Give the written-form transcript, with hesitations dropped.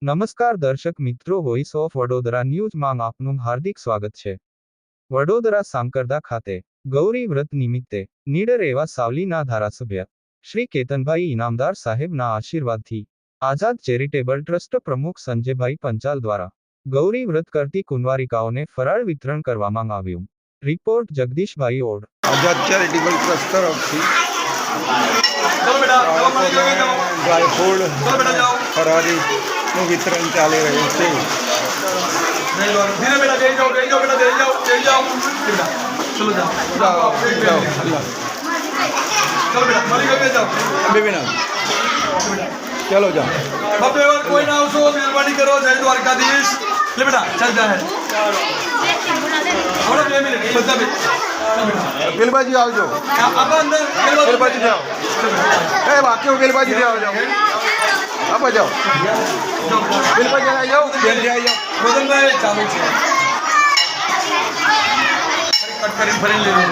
નમસ્કાર દર્શક મિત્રો, વોઇસ ઓફ વડોદરા ન્યૂઝમાં આપનું હાર્દિક સ્વાગત છે। વડોદરા સાંકરદા ખાતે ગૌરી વ્રત નિમિત્તે નીડર એવા સાવલીના ધારાસભ્ય શ્રી કેતનભાઈ ઇનામદાર સાહેબના આશીર્વાદથી આઝાદ ચેરિટેબલ ટ્રસ્ટ પ્રમુખ સંજયભાઈ પંચાલ દ્વારા ગૌરી વ્રત કરતી કુંવારિકાઓને ફરાળ વિતરણ કરવામાં આવ્યું। રિપોર્ટ જગદીશભાઈ ઓડ। આઝાદ ચેરિટેબલ ટ્રસ્ટ તરફથી ડ્રાયફ્રૂટ ફરારીનું વિતરણ ચાલી રહ્યું છે। चलो जाओ बापे और कोई ना उसको मेहरबानी करो। जय द्वारकाधीश। ले बेटा चलता है थोड़ा 2 मिनट बता बे बेलबाजी आओ जाओ अब अंदर बेलबाजी जाओ ए बाकी बेलबाजी जाओ जाओ अब जाओ बेलबाजी आ जाओ बेल जाओ बदल में चालू છે કટ કરીને ફરી લેજો।